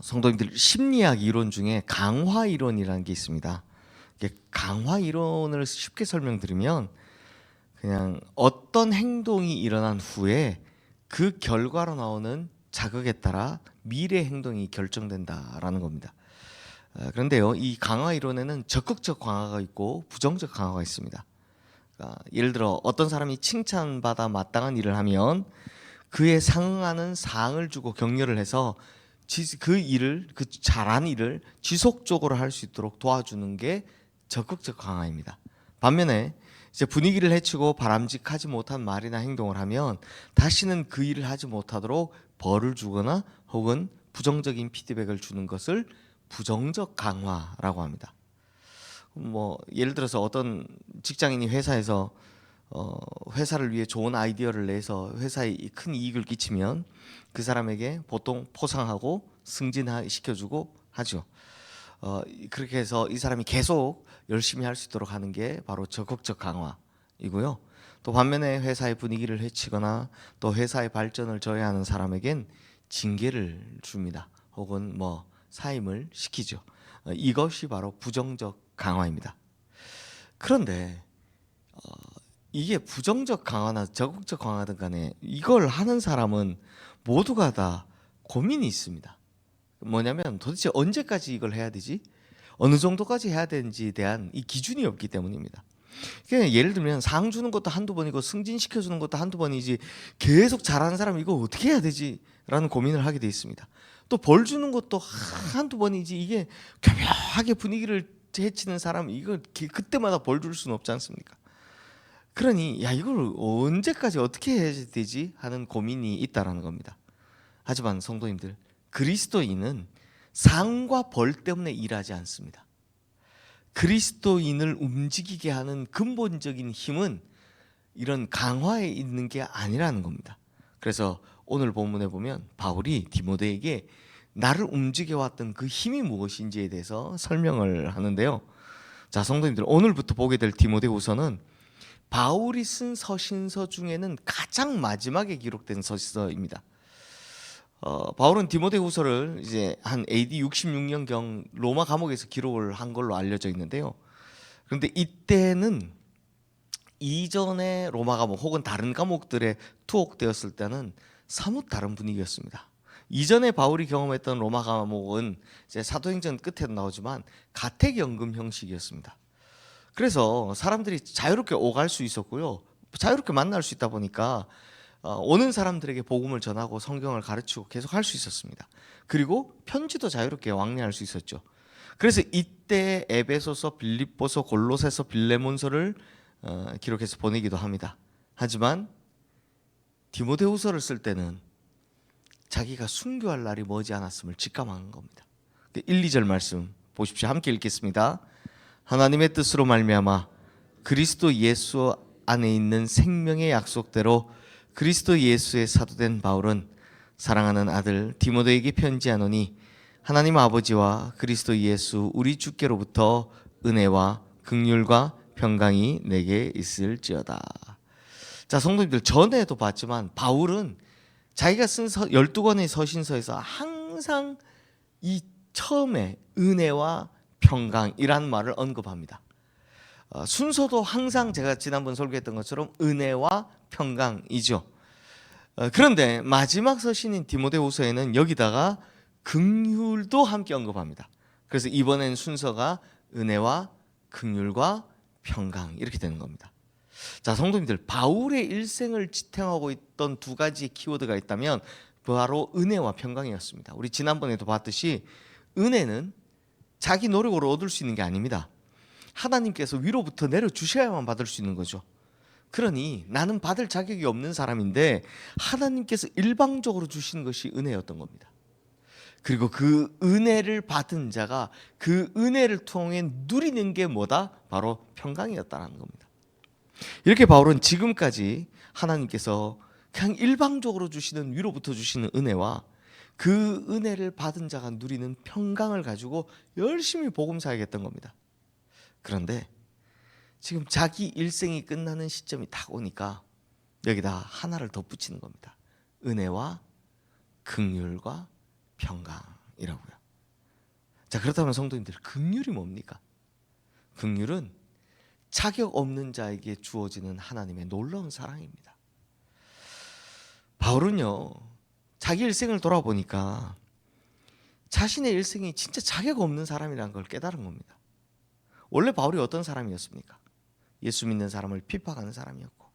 성도님들, 심리학 이론 중에 강화 이론이라는 게 있습니다. 이게 강화 이론을 쉽게 설명드리면 그냥 어떤 행동이 일어난 후에 그 결과로 나오는 자극에 따라 미래 행동이 결정된다라는 겁니다. 그런데요, 이 강화 이론에는 적극적 강화가 있고 부정적 강화가 있습니다. 그러니까 예를 들어 어떤 사람이 칭찬받아 마땅한 일을 하면 그에 상응하는 상을 주고 격려를 해서 그 잘한 일을 지속적으로 할 수 있도록 도와주는 게 적극적 강화입니다. 반면에 이제 분위기를 해치고 바람직하지 못한 말이나 행동을 하면 다시는 그 일을 하지 못하도록 벌을 주거나 혹은 부정적인 피드백을 주는 것을 부정적 강화라고 합니다. 뭐 예를 들어서 어떤 직장인이 회사에서 회사를 위해 좋은 아이디어를 내서 회사에 큰 이익을 끼치면 그 사람에게 보통 포상하고 승진시켜주고 하죠. 그렇게 해서 이 사람이 계속 열심히 할 수 있도록 하는 게 바로 적극적 강화이고요. 또 반면에 회사의 분위기를 해치거나 또 회사의 발전을 저해하는 사람에겐 징계를 줍니다. 혹은 뭐 사임을 시키죠. 이것이 바로 부정적 강화입니다. 그런데 이게 부정적 강화나 적극적 강화든 간에 이걸 하는 사람은 모두가 다 고민이 있습니다. 뭐냐면 도대체 언제까지 이걸 해야 되지? 어느 정도까지 해야 되는지에 대한 이 기준이 없기 때문입니다. 그러니까 예를 들면 상 주는 것도 한두 번이고 승진시켜 주는 것도 한두 번이지 계속 잘하는 사람 이거 어떻게 해야 되지? 라는 고민을 하게 돼 있습니다. 또 벌 주는 것도 한두 번이지 이게 교묘하게 분위기를 해치는 사람 이거 그때마다 벌 줄 수는 없지 않습니까? 그러니 야 이걸 언제까지 어떻게 해야 되지? 하는 고민이 있다라는 겁니다. 하지만 성도님들, 그리스도인은 상과 벌 때문에 일하지 않습니다. 그리스도인을 움직이게 하는 근본적인 힘은 이런 강화에 있는 게 아니라는 겁니다. 그래서 오늘 본문에 보면 바울이 디모데에게 나를 움직여왔던 그 힘이 무엇인지에 대해서 설명을 하는데요. 자, 성도님들, 오늘부터 보게 될 디모데후서는 바울이 쓴 서신서 중에는 가장 마지막에 기록된 서신서입니다. 바울은 디모데후서를 이제 한 AD 66년경 로마 감옥에서 기록을 한 걸로 알려져 있는데요. 그런데 이때는 이전의 로마 감옥 혹은 다른 감옥들에 투옥되었을 때는 사뭇 다른 분위기였습니다. 이전에 바울이 경험했던 로마 감옥은 이제 사도행전 끝에도 나오지만 가택연금 형식이었습니다. 그래서 사람들이 자유롭게 오갈 수 있었고요. 자유롭게 만날 수 있다 보니까 오는 사람들에게 복음을 전하고 성경을 가르치고 계속 할 수 있었습니다. 그리고 편지도 자유롭게 왕래할 수 있었죠. 그래서 이때 에베소서, 빌립보서, 골로새서, 빌레몬서를 기록해서 보내기도 합니다. 하지만 디모데후서를 쓸 때는 자기가 순교할 날이 머지 않았음을 직감한 겁니다. 1, 2절 말씀 보십시오. 함께 읽겠습니다. 하나님의 뜻으로 말미암아 그리스도 예수 안에 있는 생명의 약속대로 그리스도 예수의 사도된 바울은 사랑하는 아들 디모데에게 편지하노니 하나님 아버지와 그리스도 예수 우리 주께로부터 은혜와 긍휼과 평강이 내게 있을지어다. 자, 성도님들, 전에도 봤지만 바울은 자기가 쓴 12권의 서신서에서 항상 이 처음에 은혜와 평강이라는 말을 언급합니다. 순서도 항상 제가 지난번 설교했던 것처럼 은혜와 평강이죠. 그런데 마지막 서신인 디모데후서에는 여기다가 긍휼도 함께 언급합니다. 그래서 이번엔 순서가 은혜와 긍휼과 평강 이렇게 되는 겁니다. 자, 성도님들, 바울의 일생을 지탱하고 있던 두 가지 키워드가 있다면 바로 은혜와 평강이었습니다. 우리 지난번에도 봤듯이 은혜는 자기 노력으로 얻을 수 있는 게 아닙니다. 하나님께서 위로부터 내려주셔야만 받을 수 있는 거죠. 그러니 나는 받을 자격이 없는 사람인데 하나님께서 일방적으로 주신 것이 은혜였던 겁니다. 그리고 그 은혜를 받은 자가 그 은혜를 통해 누리는 게 뭐다? 바로 평강이었다는 겁니다. 이렇게 바울은 지금까지 하나님께서 그냥 일방적으로 주시는 위로부터 주시는 은혜와 그 은혜를 받은 자가 누리는 평강을 가지고 열심히 복음 사역했던 겁니다. 그런데 지금 자기 일생이 끝나는 시점이 딱 오니까 여기다 하나를 덧붙이는 겁니다. 은혜와 긍휼과 평강이라고요. 자, 그렇다면 성도님들, 긍휼이 뭡니까? 긍휼은 자격 없는 자에게 주어지는 하나님의 놀라운 사랑입니다. 바울은요, 자기 일생을 돌아보니까 자신의 일생이 진짜 자격 없는 사람이라는 걸 깨달은 겁니다. 원래 바울이 어떤 사람이었습니까? 예수 믿는 사람을 핍박하는 사람이었고,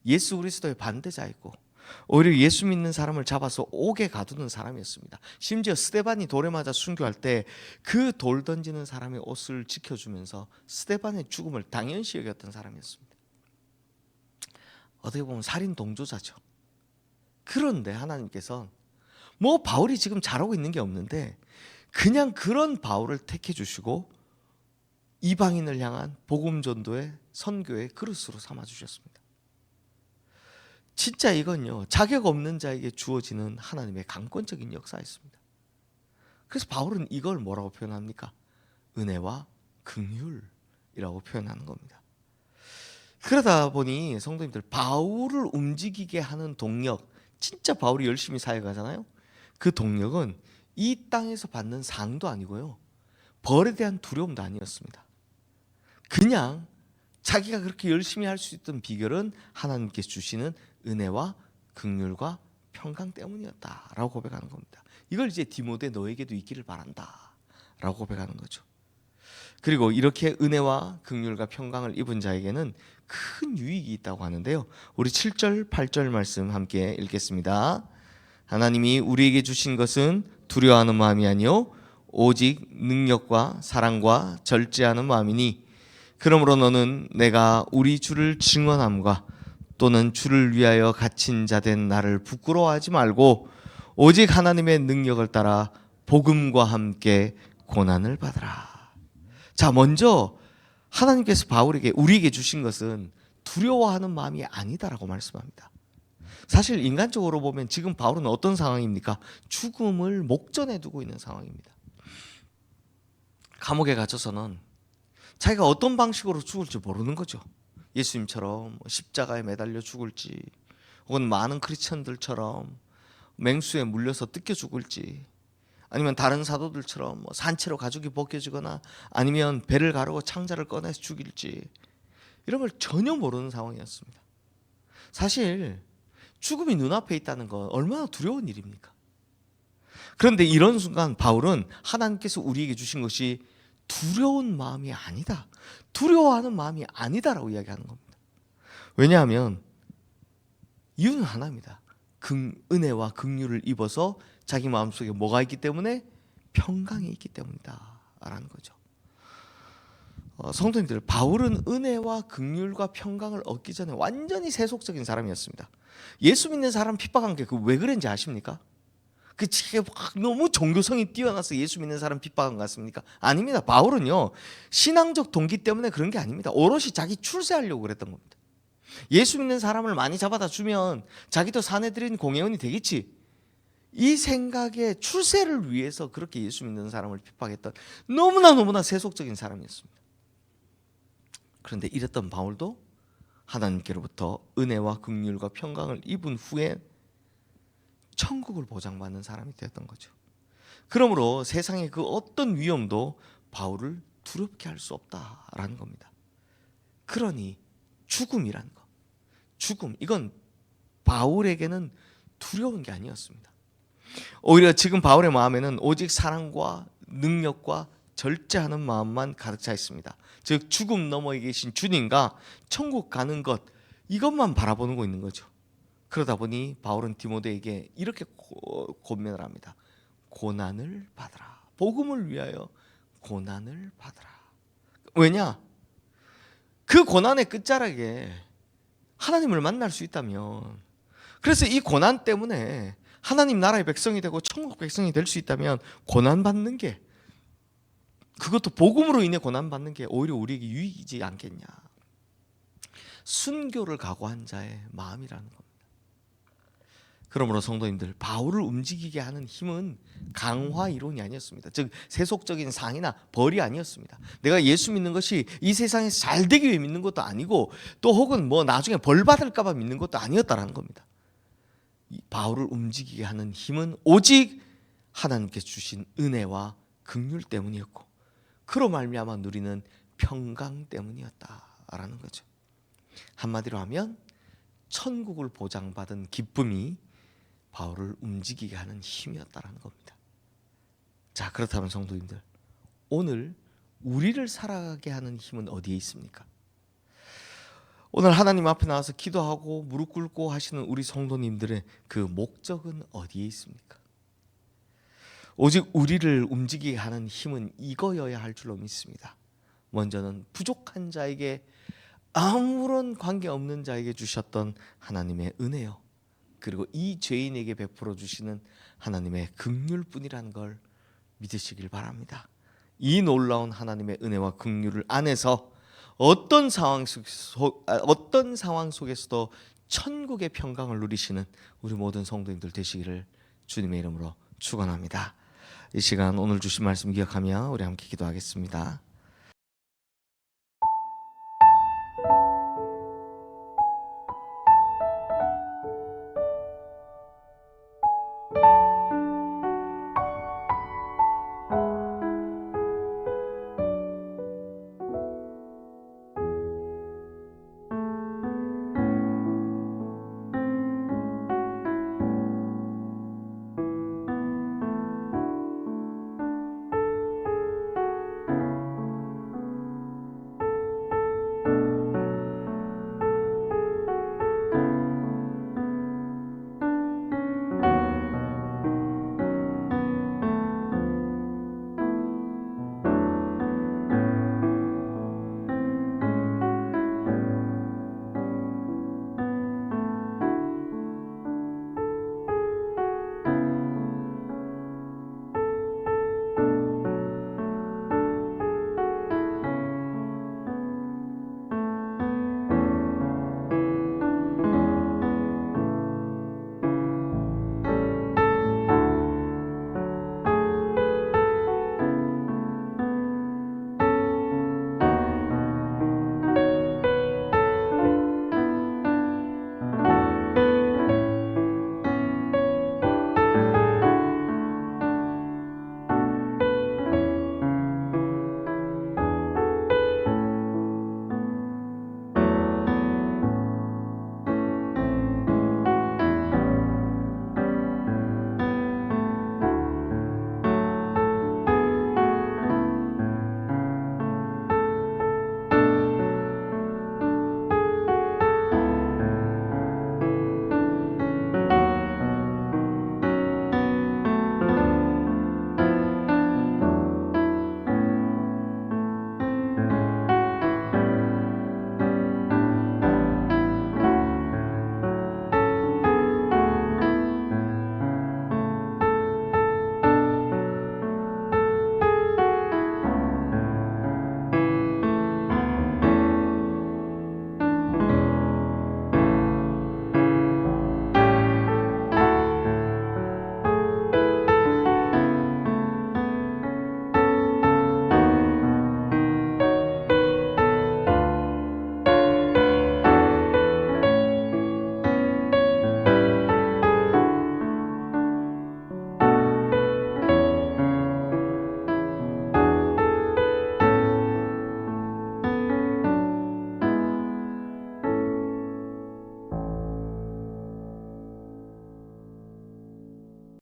예수 그리스도의 반대자였고, 오히려 예수 믿는 사람을 잡아서 옥에 가두는 사람이었습니다. 심지어 스데반이 돌에 맞아 순교할 때 그 돌 던지는 사람의 옷을 지켜주면서 스데반의 죽음을 당연시 여겼던 사람이었습니다. 어떻게 보면 살인 동조자죠. 그런데 하나님께서 뭐 바울이 지금 잘하고 있는 게 없는데 그냥 그런 바울을 택해 주시고 이방인을 향한 복음 전도의 선교의 그릇으로 삼아 주셨습니다. 진짜 이건요, 자격 없는 자에게 주어지는 하나님의 강권적인 역사였습니다. 그래서 바울은 이걸 뭐라고 표현합니까? 은혜와 긍휼이라고 표현하는 겁니다. 그러다 보니 성도님들, 바울을 움직이게 하는 동력, 진짜 바울이 열심히 사역하잖아요. 그 동력은 이 땅에서 받는 상도 아니고요, 벌에 대한 두려움도 아니었습니다. 그냥 자기가 그렇게 열심히 할 수 있던 비결은 하나님께서 주시는 은혜와 긍휼과 평강 때문이었다라고 고백하는 겁니다. 이걸 이제 디모데 너에게도 있기를 바란다라고 고백하는 거죠. 그리고 이렇게 은혜와 긍휼과 평강을 입은 자에게는 큰 유익이 있다고 하는데요. 우리 7절 8절 말씀 함께 읽겠습니다. 하나님이 우리에게 주신 것은 두려워하는 마음이 아니요 오직 능력과 사랑과 절제하는 마음이니, 그러므로 너는 내가 우리 주를 증언함과 또는 주를 위하여 갇힌 자 된 나를 부끄러워하지 말고 오직 하나님의 능력을 따라 복음과 함께 고난을 받으라. 자, 먼저 하나님께서 바울에게, 우리에게 주신 것은 두려워하는 마음이 아니다라고 말씀합니다. 사실 인간적으로 보면 지금 바울은 어떤 상황입니까? 죽음을 목전에 두고 있는 상황입니다. 감옥에 갇혀서는 자기가 어떤 방식으로 죽을지 모르는 거죠. 예수님처럼 십자가에 매달려 죽을지, 혹은 많은 크리스천들처럼 맹수에 물려서 뜯겨 죽을지, 아니면 다른 사도들처럼 산채로 가죽이 벗겨지거나 아니면 배를 가르고 창자를 꺼내서 죽일지, 이런 걸 전혀 모르는 상황이었습니다. 사실 죽음이 눈앞에 있다는 건 얼마나 두려운 일입니까? 그런데 이런 순간 바울은 하나님께서 우리에게 주신 것이 두려운 마음이 아니다, 두려워하는 마음이 아니다라고 이야기하는 겁니다. 왜냐하면 이유는 하나입니다. 은혜와 긍휼을 입어서 자기 마음속에 뭐가 있기 때문에? 평강이 있기 때문이다 라는 거죠. 성도님들, 바울은 은혜와 긍휼과 평강을 얻기 전에 완전히 세속적인 사람이었습니다. 예수 믿는 사람 핍박한 게 왜 그런지 아십니까? 그 너무 종교성이 뛰어나서 예수 믿는 사람 핍박한 것 같습니까? 아닙니다. 바울은요, 신앙적 동기 때문에 그런 게 아닙니다. 오롯이 자기 출세하려고 그랬던 겁니다. 예수 믿는 사람을 많이 잡아다 주면 자기도 사내들인 공회원이 되겠지, 이 생각에 출세를 위해서 그렇게 예수 믿는 사람을 핍박했던 너무나 세속적인 사람이었습니다. 그런데 이랬던 바울도 하나님께로부터 은혜와 긍휼과 평강을 입은 후에 천국을 보장받는 사람이 되었던 거죠. 그러므로 세상의 그 어떤 위험도 바울을 두렵게 할 수 없다라는 겁니다. 그러니 죽음이라는 것, 죽음, 이건 바울에게는 두려운 게 아니었습니다. 오히려 지금 바울의 마음에는 오직 사랑과 능력과 절제하는 마음만 가득 차 있습니다. 즉 죽음 너머에 계신 주님과 천국 가는 것, 이것만 바라보고 있는 거죠. 그러다 보니 바울은 디모데에게 이렇게 고면을 합니다. 고난을 받으라. 복음을 위하여 고난을 받으라. 왜냐? 그 고난의 끝자락에 하나님을 만날 수 있다면, 그래서 이 고난 때문에 하나님 나라의 백성이 되고 천국 백성이 될 수 있다면 고난받는 게, 그것도 복음으로 인해 고난받는 게 오히려 우리에게 유익이지 않겠냐. 순교를 각오한 자의 마음이라는 겁니다. 그러므로 성도님들, 바울을 움직이게 하는 힘은 강화 이론이 아니었습니다. 즉 세속적인 상이나 벌이 아니었습니다. 내가 예수 믿는 것이 이 세상에서 잘 되기 위해 믿는 것도 아니고, 또 혹은 뭐 나중에 벌 받을까 봐 믿는 것도 아니었다라는 겁니다. 바울을 움직이게 하는 힘은 오직 하나님께서 주신 은혜와 긍휼 때문이었고 그로 말미암아 누리는 평강 때문이었다라는 거죠. 한마디로 하면 천국을 보장받은 기쁨이 바울을 움직이게 하는 힘이었다라는 겁니다. 자, 그렇다면 성도님들, 오늘 우리를 살아가게 하는 힘은 어디에 있습니까? 오늘 하나님 앞에 나와서 기도하고 무릎 꿇고 하시는 우리 성도님들의 그 목적은 어디에 있습니까? 오직 우리를 움직이게 하는 힘은 이거여야 할 줄로 믿습니다. 먼저는 부족한 자에게, 아무런 관계없는 자에게 주셨던 하나님의 은혜요, 그리고 이 죄인에게 베풀어 주시는 하나님의 긍휼뿐이라는 걸 믿으시길 바랍니다. 이 놀라운 하나님의 은혜와 긍휼을 안에서 어떤 상황 속에서도 천국의 평강을 누리시는 우리 모든 성도님들 되시기를 주님의 이름으로 축원합니다. 이 시간 오늘 주신 말씀 기억하며 우리 함께 기도하겠습니다.